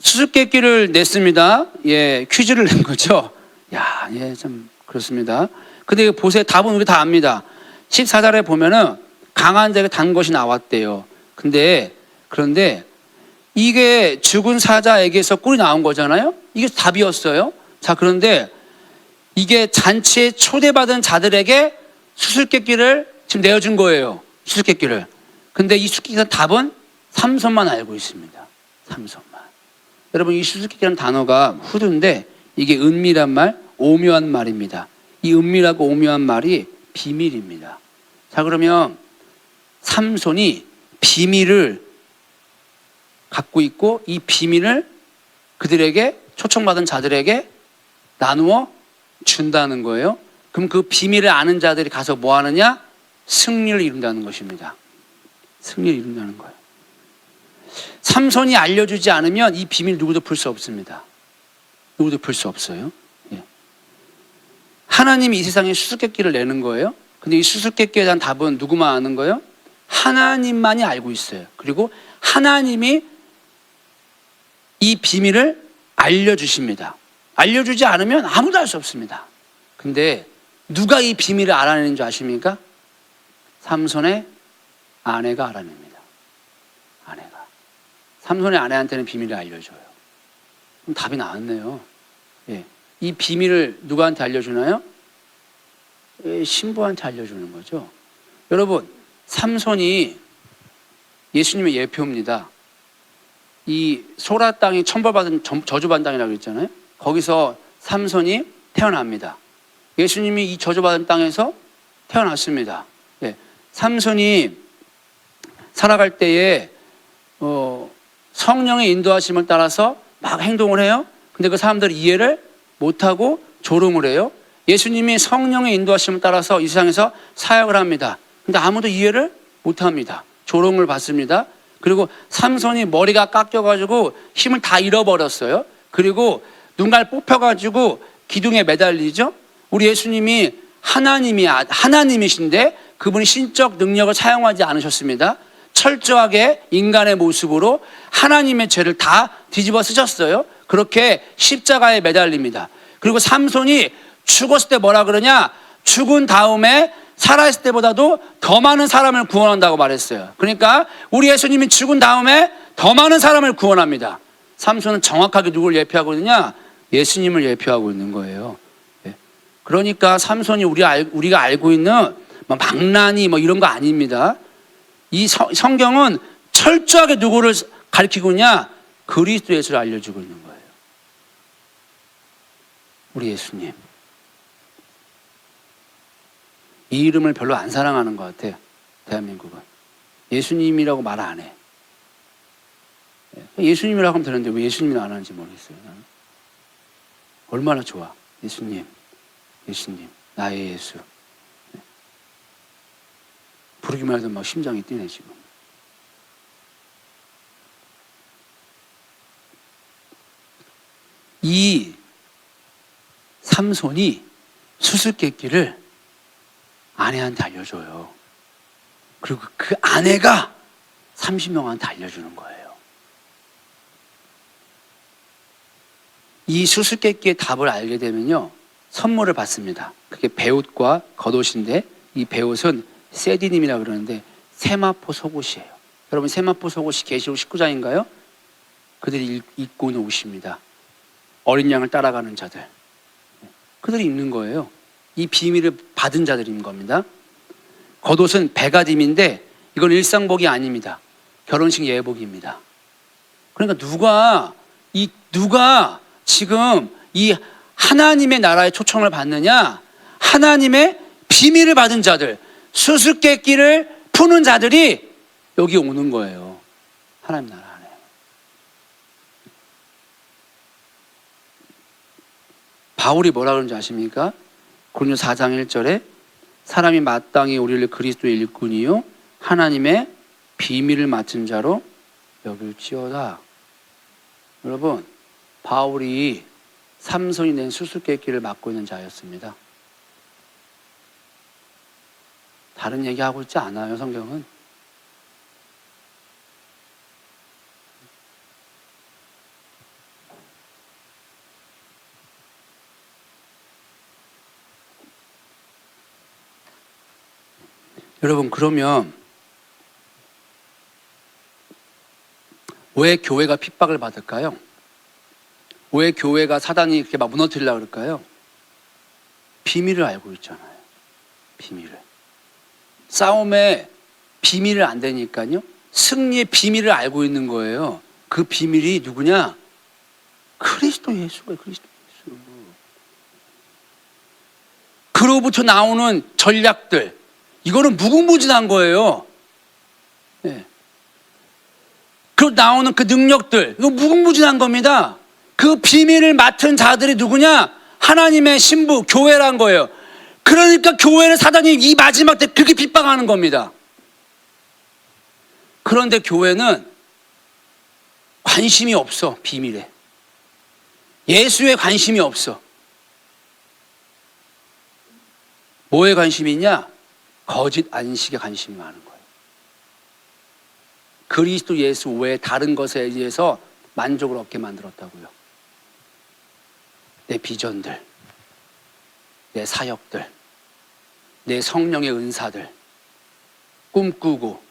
수수께끼를 냈습니다. 예, 퀴즈를 낸 거죠. 야, 예, 참 그렇습니다. 근데 보세요. 답은 우리 다 압니다. 14절에 보면은 강한 자에게 단 것이 나왔대요. 그런데 이게 죽은 사자에게서 꿀이 나온 거잖아요. 이게 답이었어요. 자, 그런데 이게 잔치에 초대받은 자들에게 수수께끼를 지금 내어준 거예요. 수수께끼를. 근데 이 수수께끼의 답은 삼손만 알고 있습니다. 삼손만. 여러분, 이 수수께끼라는 단어가 후두인데 이게 은밀한 말, 오묘한 말입니다. 이 은밀하고 오묘한 말이 비밀입니다. 자, 그러면 삼손이 비밀을 갖고 있고 이 비밀을 그들에게 초청받은 자들에게 나누어 준다는 거예요. 그럼 그 비밀을 아는 자들이 가서 뭐 하느냐? 승리를 이룬다는 것입니다. 승리를 이룬다는 거예요. 삼손이 알려주지 않으면 이 비밀 누구도 풀 수 없습니다. 누구도 풀 수 없어요. 예. 하나님이 이 세상에 수수께끼를 내는 거예요. 근데 이 수수께끼에 대한 답은 누구만 아는 거예요? 하나님만이 알고 있어요. 그리고 하나님이 이 비밀을 알려주십니다. 알려주지 않으면 아무도 알 수 없습니다. 근데 누가 이 비밀을 알아내는 줄 아십니까? 삼손의 아내가 알아냅니다. 아내가. 삼손의 아내한테는 비밀을 알려줘요. 그럼 답이 나왔네요. 예. 이 비밀을 누구한테 알려주나요? 예, 신부한테 알려주는 거죠. 여러분, 삼손이 예수님의 예표입니다. 이 소라 땅이 천벌받은 저주받은 땅이라고 그랬잖아요. 거기서 삼손이 태어납니다. 예수님이 이 저주받은 땅에서 태어났습니다. 예. 삼손이 살아갈 때에 성령의 인도하심을 따라서 막 행동을 해요. 근데 그 사람들이 이해를 못하고 조롱을 해요. 예수님이 성령의 인도하심을 따라서 이 세상에서 사역을 합니다. 근데 아무도 이해를 못합니다. 조롱을 받습니다. 그리고 삼손이 머리가 깎여가지고 힘을 다 잃어버렸어요. 그리고 눈알 뽑혀가지고 기둥에 매달리죠. 우리 예수님이 하나님이신데 그분이 신적 능력을 사용하지 않으셨습니다. 철저하게 인간의 모습으로 하나님의 죄를 다 뒤집어 쓰셨어요. 그렇게 십자가에 매달립니다. 그리고 삼손이 죽었을 때 뭐라 그러냐? 죽은 다음에 살아있을 때보다도 더 많은 사람을 구원한다고 말했어요. 그러니까 우리 예수님이 죽은 다음에 더 많은 사람을 구원합니다. 삼손은 정확하게 누굴 예표하고 있느냐? 예수님을 예표하고 있는 거예요. 그러니까 삼손이 우리가 알고 있는 망나니 이런 거 아닙니다. 이 성경은 철저하게 누구를 가리키고 있냐? 그리스도 예수를 알려주고 있는 거예요. 우리 예수님. 이 이름을 별로 안 사랑하는 것 같아요. 대한민국은. 예수님이라고 말 안 해. 예수님이라고 하면 되는데 왜 예수님이라고 안 하는지 모르겠어요. 나는. 얼마나 좋아. 예수님, 예수님, 나의 예수. 부르기만 해도 막 심장이 뛰네 지금. 이 삼손이 수수께끼를 아내한테 알려줘요. 그리고 그 아내가 30명한테 알려주는 거예요. 이 수수께끼의 답을 알게 되면요, 선물을 받습니다. 그게 베옷과 겉옷인데, 이 베옷은 세디님이라 그러는데 세마포 속옷이에요. 여러분, 세마포 속옷이 계시록 19장인가요? 그들이 입고 있는 옷입니다. 어린 양을 따라가는 자들, 그들이 입는 거예요. 이 비밀을 받은 자들이 입는 겁니다. 겉옷은 베가딤인데 이건 일상복이 아닙니다. 결혼식 예복입니다. 그러니까 누가 지금 이 하나님의 나라의 초청을 받느냐? 하나님의 비밀을 받은 자들, 수수께끼를 푸는 자들이 여기 오는 거예요. 하나님 나라 안에. 바울이 뭐라 그러는지 아십니까? 고린도 4장 1절에 사람이 마땅히 우리를 그리스도의 일꾼이요 하나님의 비밀을 맡은 자로 여길지어다. 여러분, 바울이 삼손이 낸 수수께끼를 맡고 있는 자였습니다. 다른 얘기하고 있지 않아요, 성경은. 여러분, 그러면 왜 교회가 핍박을 받을까요? 왜 교회가 사단이 이렇게 막 무너뜨리려고 그럴까요? 비밀을 알고 있잖아요. 비밀을. 싸움의 비밀을 안 되니까요. 승리의 비밀을 알고 있는 거예요. 그 비밀이 누구냐? 그리스도 예수가 그리스도 예수. 그로부터 나오는 전략들, 이거는 무궁무진한 거예요. 네. 그 나오는 그 능력들, 이거 무궁무진한 겁니다. 그 비밀을 맡은 자들이 누구냐? 하나님의 신부, 교회란 거예요. 그러니까 교회를 사단이 이 마지막 때 그렇게 핍박하는 겁니다. 그런데 교회는 관심이 없어, 비밀에. 예수에 관심이 없어. 뭐에 관심이 있냐? 거짓 안식에 관심이 많은 거예요. 그리스도 예수 외에 다른 것에 의해서 만족을 얻게 만들었다고요. 내 비전들, 내 사역들, 내 성령의 은사들, 꿈꾸고,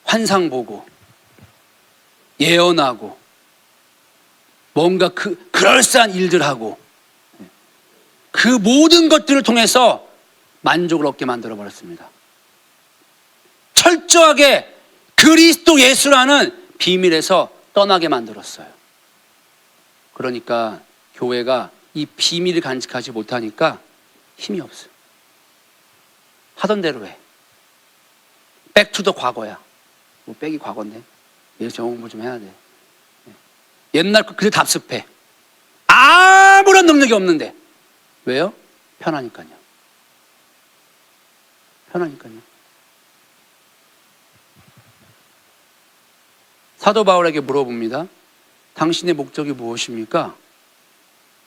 환상 보고, 예언하고, 뭔가 그럴싸한 일들 하고, 그 모든 것들을 통해서 만족을 얻게 만들어버렸습니다. 철저하게 그리스도 예수라는 비밀에서 떠나게 만들었어요. 그러니까 교회가 이 비밀을 간직하지 못하니까 힘이 없어요. 하던 대로 해. 백투더 과거야. 뭐 백이 과거인데 여기서 영어 공부 좀 해야 돼. 옛날 거 그대로 답습해. 아무런 능력이 없는데. 왜요? 편하니까요. 편하니까요. 사도 바울에게 물어봅니다. 당신의 목적이 무엇입니까?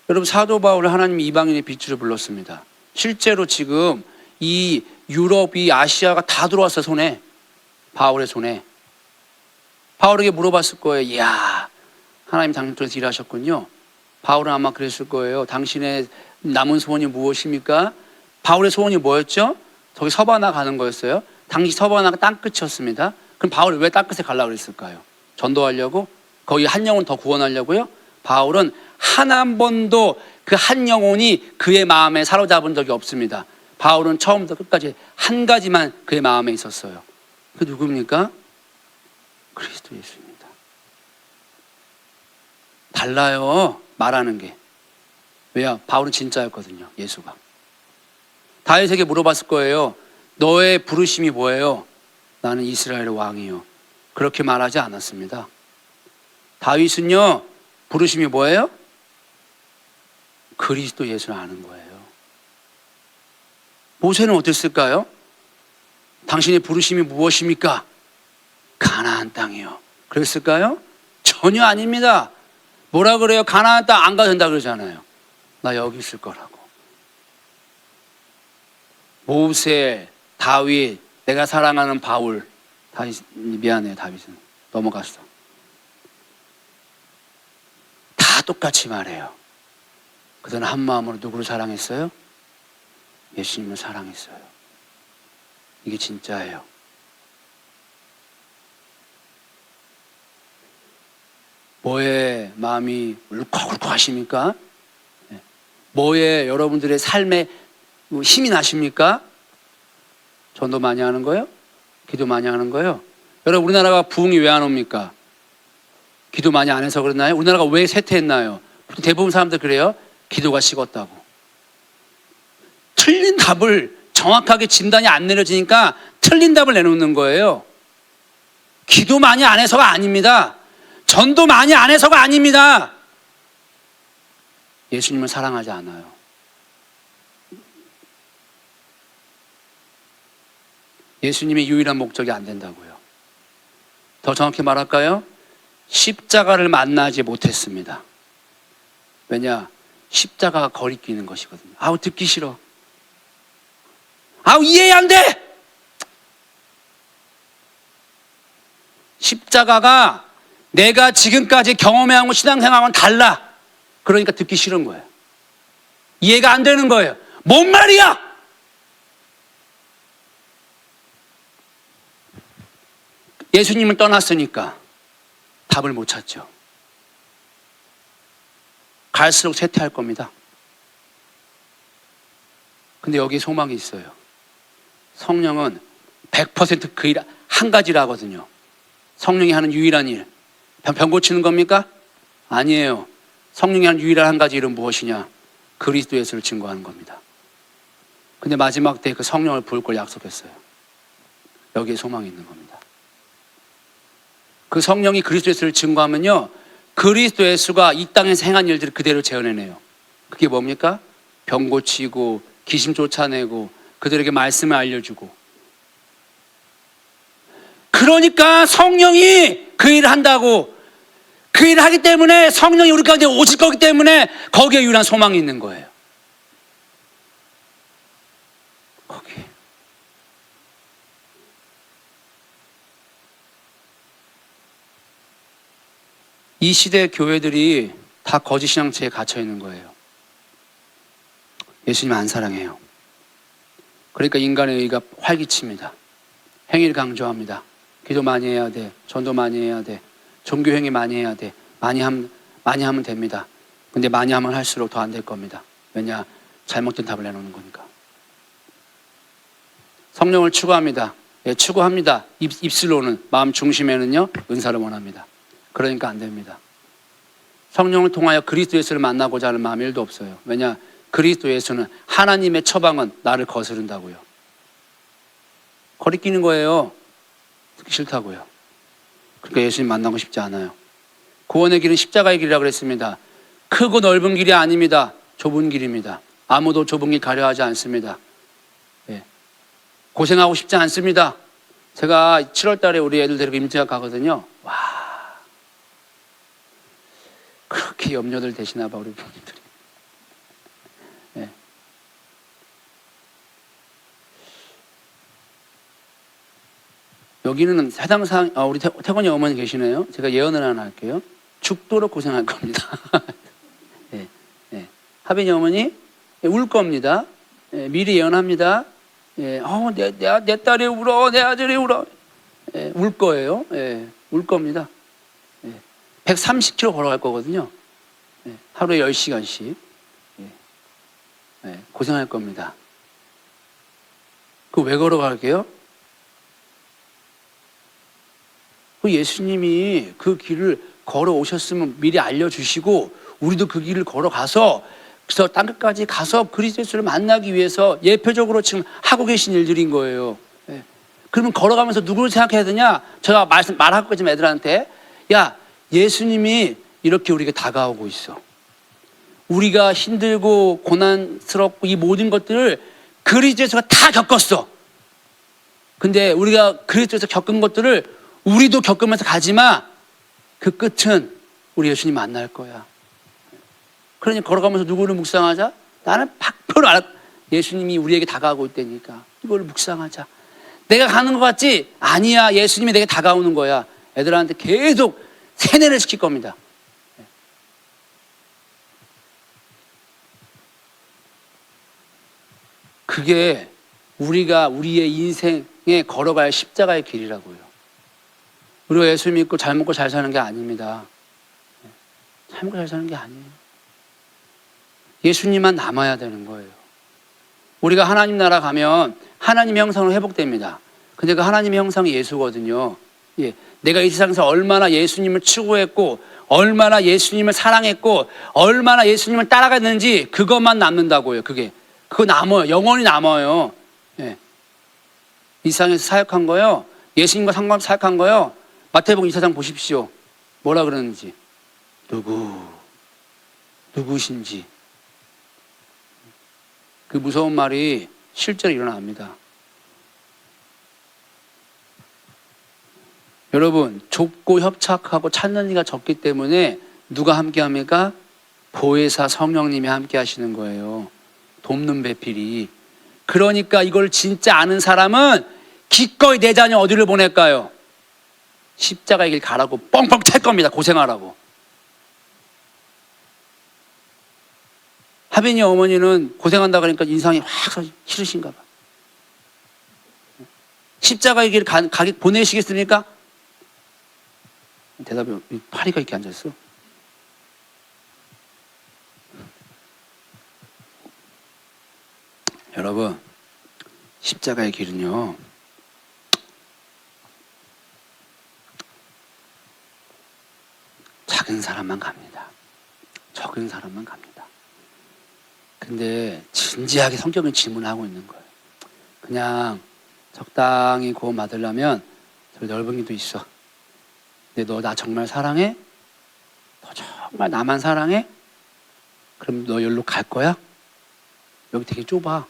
여러분, 사도 바울을 하나님이 이방인의 빛으로 불렀습니다. 실제로 지금 이 유럽, 이 아시아가 다 들어왔어요. 손에. 바울의 손에. 바울에게 물어봤을 거예요. 이야, 하나님 당신 통해서 일하셨군요. 바울은 아마 그랬을 거예요. 당신의 남은 소원이 무엇입니까? 바울의 소원이 뭐였죠? 저기 서바나 가는 거였어요. 당시 서바나가 땅끝이었습니다. 그럼 바울이 왜 땅끝에 가려고 그랬을까요? 전도하려고? 거기 한 영혼 더 구원하려고요? 바울은 한 번도 그 한 영혼이 그의 마음에 사로잡은 적이 없습니다. 바울은 처음부터 끝까지 한 가지만 그의 마음에 있었어요. 그 누굽니까? 그리스도 예수입니다. 달라요, 말하는 게. 왜요? 바울은 진짜였거든요, 예수가. 다윗에게 물어봤을 거예요. 너의 부르심이 뭐예요? 나는 이스라엘의 왕이요. 그렇게 말하지 않았습니다. 다윗은요, 부르심이 뭐예요? 그리스도 예수를 아는 거예요. 모세는 어땠을까요? 당신의 부르심이 무엇입니까? 가나안 땅이요. 그랬을까요? 전혀 아닙니다. 뭐라 그래요? 가나안 땅 안 가도 된다 그러잖아요. 나 여기 있을 거라고. 모세, 다윗, 내가 사랑하는 바울. 다윗, 미안해요, 다윗은. 넘어갔어. 다 똑같이 말해요. 그들은 한 마음으로 누구를 사랑했어요? 예수님을 사랑했어요. 이게 진짜예요. 뭐에 마음이 울컥울컥 하십니까? 뭐에 여러분들의 삶에 힘이 나십니까? 전도 많이 하는 거예요? 기도 많이 하는 거예요? 여러분, 우리나라가 부흥이 왜 안 옵니까? 기도 많이 안 해서 그랬나요? 우리나라가 왜 쇠퇴했나요? 대부분 사람들 그래요. 기도가 식었다고. 틀린 답을 정확하게 진단이 안 내려지니까 틀린 답을 내놓는 거예요. 기도 많이 안 해서가 아닙니다. 전도 많이 안 해서가 아닙니다. 예수님을 사랑하지 않아요. 예수님의 유일한 목적이 안 된다고요. 더 정확히 말할까요? 십자가를 만나지 못했습니다. 왜냐? 십자가가 거리끼는 것이거든요. 아우, 듣기 싫어. 아우, 이해 안 돼! 십자가가 내가 지금까지 경험해온 신앙생활과는 달라. 그러니까 듣기 싫은 거예요. 이해가 안 되는 거예요. 뭔 말이야! 예수님을 떠났으니까 답을 못 찾죠. 갈수록 쇠퇴할 겁니다. 근데 여기에 소망이 있어요. 성령은 100% 그 일 한 가지를 하거든요. 성령이 하는 유일한 일. 병 고치는 겁니까? 아니에요. 성령이 하는 유일한 한 가지 일은 무엇이냐? 그리스도 예수를 증거하는 겁니다. 근데 마지막 때 그 성령을 부을 걸 약속했어요. 여기에 소망이 있는 겁니다. 그 성령이 그리스도 예수를 증거하면요, 그리스도 예수가 이 땅에서 행한 일들을 그대로 재현해내요. 그게 뭡니까? 병 고치고 귀신 쫓아내고 그들에게 말씀을 알려주고. 그러니까 성령이 그 일을 한다고. 그 일을 하기 때문에 성령이 우리 가운데 오실 거기 때문에 거기에 유일한 소망이 있는 거예요. 거기. 이 시대 교회들이 다 거짓 신앙체에 갇혀 있는 거예요. 예수님 안 사랑해요. 그러니까 인간의 의가 활기칩니다. 행위를 강조합니다. 기도 많이 해야 돼. 전도 많이 해야 돼. 종교 행위 많이 해야 돼. 많이 하면 됩니다. 근데 많이 하면 할수록 더 안 될 겁니다. 왜냐? 잘못된 답을 내놓는 거니까. 성령을 추구합니다. 예, 추구합니다. 입술로는. 마음 중심에는요, 은사를 원합니다. 그러니까 안 됩니다. 성령을 통하여 그리스도 예수를 만나고자 하는 마음이 1도 없어요. 왜냐? 그리스도 예수는 하나님의 처방은 나를 거스른다고요. 거리끼는 거예요. 듣기 싫다고요. 그러니까 예수님 만나고 싶지 않아요. 구원의 길은 십자가의 길이라고 그랬습니다. 크고 넓은 길이 아닙니다. 좁은 길입니다. 아무도 좁은 길 가려 하지 않습니다. 예. 고생하고 싶지 않습니다. 제가 7월 달에 우리 애들 데리고 임지학 가거든요. 와, 그렇게 염려들 되시나 봐, 우리 부모님들이. 네. 여기는 해당상, 우리 태권이 어머니 계시네요. 제가 예언을 하나 할게요. 죽도록 고생할 겁니다. 네, 네. 하빈이 어머니, 울 겁니다. 네, 미리 예언합니다. 예, 내 딸이 울어, 내 아들이 울어. 예, 울 거예요. 예, 울 겁니다. 예, 130km 걸어갈 거거든요. 예, 하루에 10시간씩. 예, 예, 고생할 겁니다. 그 왜 걸어갈게요? 그 예수님이 그 길을 걸어오셨으면 미리 알려주시고 우리도 그 길을 걸어가서 그래서 땅끝까지 가서 그리스도 예수를 만나기 위해서 예표적으로 지금 하고 계신 일들인 거예요. 예. 그러면 걸어가면서 누구를 생각해야 되냐? 제가 말할 거지만 애들한테, 야, 예수님이 이렇게 우리에게 다가오고 있어. 우리가 힘들고 고난스럽고 이 모든 것들을 그리스도 예수가 다 겪었어. 근데 우리가 그리스도에서 겪은 것들을 우리도 겪으면서 가지마. 그 끝은 우리 예수님 만날 거야. 그러니 걸어가면서 누구를 묵상하자? 나는 100% 알아. 예수님이 우리에게 다가오고 있다니까. 이걸 묵상하자. 내가 가는 것 같지? 아니야. 예수님이 내게 다가오는 거야. 애들한테 계속 세뇌를 시킬 겁니다. 그게 우리가 우리의 인생에 걸어갈 십자가의 길이라고요. 우리가 예수 믿고 잘 먹고 잘 사는 게 아닙니다. 잘 먹고 잘 사는 게 아니에요. 예수님만 남아야 되는 거예요. 우리가 하나님 나라 가면 하나님의 형상으로 회복됩니다. 근데 그 하나님의 형상이 예수거든요. 예. 내가 이 세상에서 얼마나 예수님을 추구했고 얼마나 예수님을 사랑했고 얼마나 예수님을 따라갔는지 그것만 남는다고요. 그거 남아요. 영원히 남아요. 예. 이 세상에서 사역한 거요. 예수님과 상관없이 사역한 거요. 마태복음 2장 보십시오. 뭐라 그러는지. 누구신지. 그 무서운 말이 실제로 일어납니다. 여러분, 좁고 협착하고 찾는 이가 적기 때문에 누가 함께 합니까? 보혜사 성령님이 함께 하시는 거예요. 돕는 배필이. 그러니까 이걸 진짜 아는 사람은 기꺼이 내 자녀 어디를 보낼까요? 십자가의 길 가라고 뻥뻥 찰 겁니다. 고생하라고. 하빈이 어머니는 고생한다 그러니까 인상이 확 싫으신가 봐. 십자가의 길 가기 보내시겠습니까? 대답이 파리가 이렇게 앉았어. 여러분, 십자가의 길은요, 작은 사람만 갑니다. 적은 사람만 갑니다. 근데 진지하게 성경은 질문하고 있는 거예요. 그냥 적당히 구원 받으려면 저기 넓은 길도 있어. 근데 너 나 정말 사랑해? 너 정말 나만 사랑해? 그럼 너 여기로 갈 거야? 여기 되게 좁아.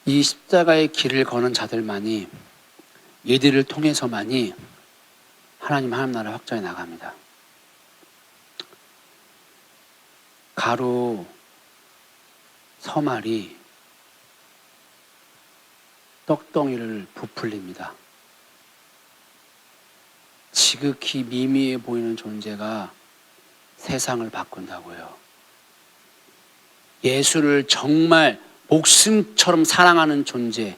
이 십자가의 길을 거는 자들만이 이들을 통해서만이 하나님 나라 확장해 나갑니다. 가로 서말이 떡덩이를 부풀립니다. 지극히 미미해 보이는 존재가 세상을 바꾼다고요. 예수를 정말 목숨처럼 사랑하는 존재,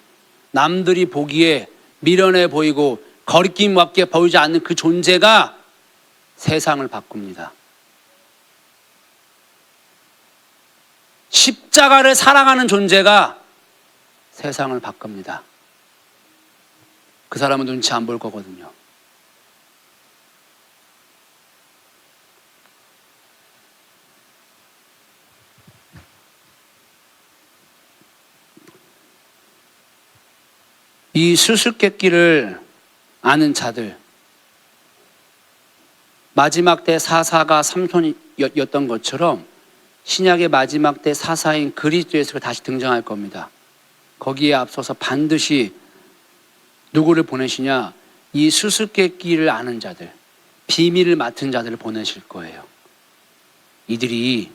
남들이 보기에 미련해 보이고 거리낌밖에 보이지 않는 그 존재가 세상을 바꿉니다. 십자가를 사랑하는 존재가 세상을 바꿉니다. 그 사람은 눈치 안 볼 거거든요. 이 수수께끼를 아는 자들, 마지막 때 사사가 삼손이었던 것처럼 신약의 마지막 때 사사인 그리스도 예수가 다시 등장할 겁니다. 거기에 앞서서 반드시 누구를 보내시냐? 이 수수께끼를 아는 자들, 비밀을 맡은 자들을 보내실 거예요. 이들이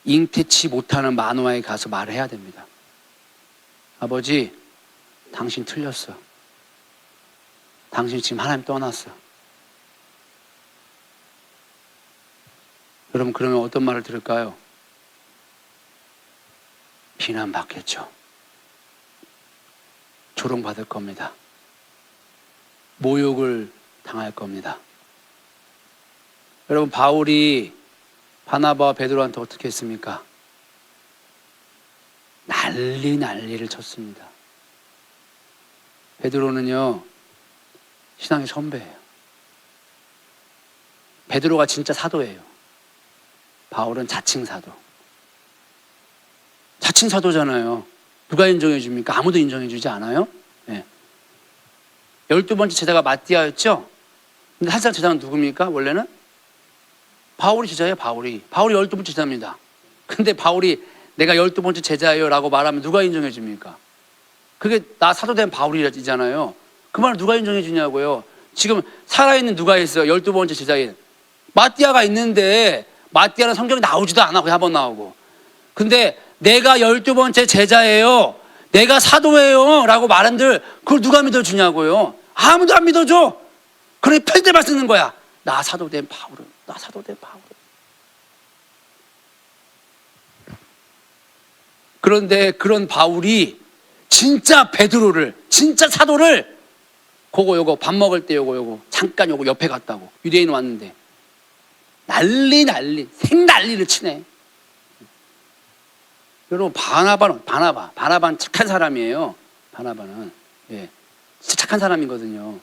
잉태치 못하는 만화에 가서 말을 해야 됩니다. 아버지, 당신 틀렸어. 당신 지금 하나님 떠났어. 여러분, 그러면 어떤 말을 들을까요? 비난받겠죠. 조롱받을 겁니다. 모욕을 당할 겁니다. 여러분, 바울이 바나바와 베드로한테 어떻게 했습니까? 난리를 쳤습니다. 베드로는요, 신앙의 선배예요. 베드로가 진짜 사도예요. 바울은 자칭 사도. 자칭 사도잖아요. 누가 인정해 줍니까? 아무도 인정해 주지 않아요? 네. 12번째 제자가 마띠아였죠? 근데 사실상 제자는 누굽니까? 원래는? 바울이 제자예요. 바울이 12번째 제자입니다. 근데 바울이 내가 12번째 제자예요 라고 말하면 누가 인정해 줍니까? 그게 나 사도된 바울이잖아요. 그 말을 누가 인정해 주냐고요. 지금 살아있는 누가 있어요? 12번째 제자인 마띠아가 있는데, 마띠아는 성경에 나오지도 않아. 거의 한 번 나오고. 근데 내가 12번째 제자예요, 내가 사도예요 라고 말한들 그걸 누가 믿어주냐고요. 아무도 안 믿어줘. 그러니 편지만 쓰는 거야. 나 사도된 바울은, 나 사도된 바울은. 그런데 그런 바울이 진짜 베드로를, 진짜 사도를 요거 밥 먹을 때 요거 잠깐 요거 옆에 갔다고, 유대인 왔는데 생난리를 치네. 여러분, 바나바는 착한 사람이에요. 바나바는, 예, 진짜 착한 사람이거든요.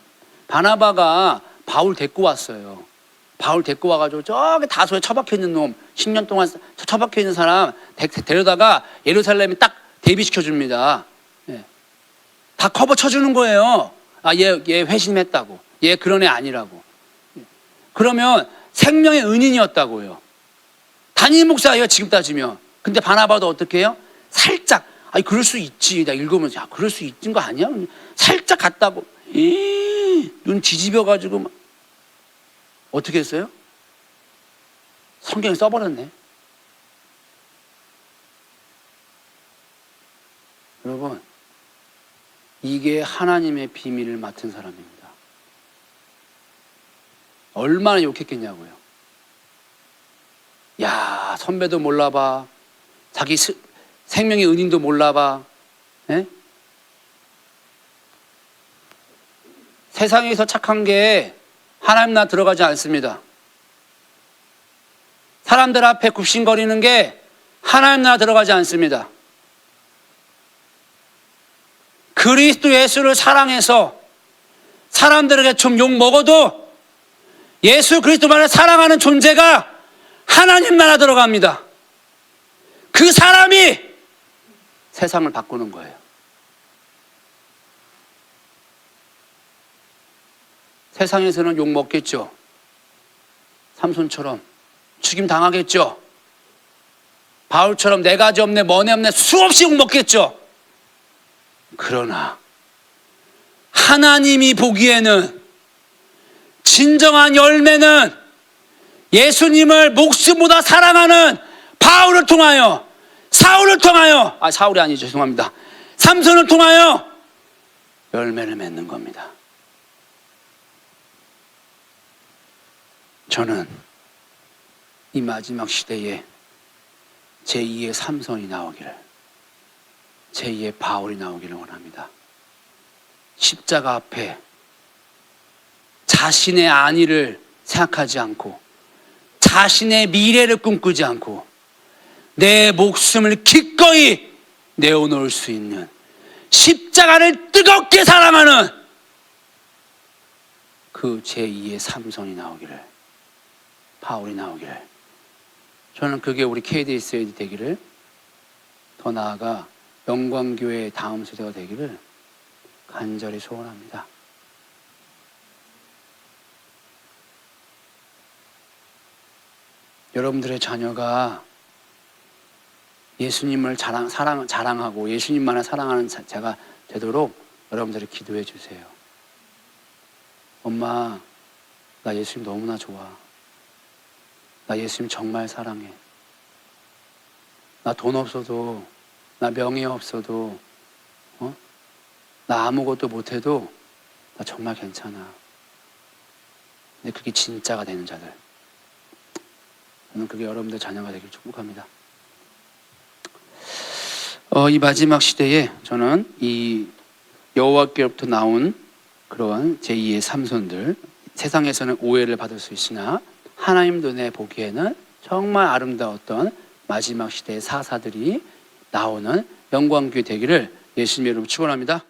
바나바가 바울 데리고 왔어요. 바울 데리고 와가지고 저기 다소에 처박혀 있는 놈, 10년 동안 처박혀 있는 사람 데려다가 예루살렘에 딱 데뷔시켜 줍니다. 예. 다 커버 쳐주는 거예요. 아, 얘 회심했다고, 얘 그런 애 아니라고. 그러면 생명의 은인이었다고요. 담임 목사예요, 지금 따지면. 근데 바나바도 어떻게 해요? 살짝, 아니 그럴 수 있지. 나 읽으면서, 야, 그럴 수 있는 거 아니야? 살짝 갔다고, 눈 뒤집어가지고 막. 어떻게 했어요? 성경에 써버렸네. 여러분, 이게 하나님의 비밀을 맡은 사람입니다. 얼마나 욕했겠냐고요. 야, 선배도 몰라봐. 자기 생명의 은인도 몰라봐. 예? 세상에서 착한 게 하나님 나라 들어가지 않습니다. 사람들 앞에 굽신거리는 게 하나님 나라 들어가지 않습니다. 그리스도 예수를 사랑해서 사람들에게 좀 욕 먹어도 예수 그리스도만을 사랑하는 존재가 하나님 나라 들어갑니다. 그 사람이 세상을 바꾸는 거예요. 세상에서는 욕 먹겠죠. 삼손처럼 죽임 당하겠죠. 바울처럼 네 가지 없네, 뭐네 없네, 수없이 욕 먹겠죠. 그러나 하나님이 보기에는 진정한 열매는 예수님을 목숨보다 사랑하는 바울을 통하여, 사울을 통하여, 사울이 아니죠, 죄송합니다, 삼손을 통하여 열매를 맺는 겁니다. 저는 이 마지막 시대에 제2의 삼손이 나오기를, 제2의 바울이 나오기를 원합니다. 십자가 앞에 자신의 안위를 생각하지 않고 자신의 미래를 꿈꾸지 않고 내 목숨을 기꺼이 내어놓을 수 있는, 십자가를 뜨겁게 사랑하는 그 제2의 삼손이 나오기를, 바울이 나오기를, 저는 그게 우리 KDSA 되기를, 더 나아가 영광교회의 다음 세대가 되기를 간절히 소원합니다. 여러분들의 자녀가 예수님을 자랑하고 예수님만을 사랑하는 자가 되도록 여러분들이 기도해 주세요. 엄마, 나 예수님 너무나 좋아. 나 예수님 정말 사랑해. 나 돈 없어도, 나 명예 없어도, 나 아무것도 못해도 나 정말 괜찮아. 근데 그게 진짜가 되는 자들, 저는 그게 여러분들 자녀가 되길 축복합니다. 이 마지막 시대에 저는 이 여호와께로부터 나온 그러한 제2의 삼손들, 세상에서는 오해를 받을 수 있으나 하나님 눈에 보기에는 정말 아름다웠던 마지막 시대의 사사들이 나오는 영광교회 되기를 예수님의 이름으로 축원합니다.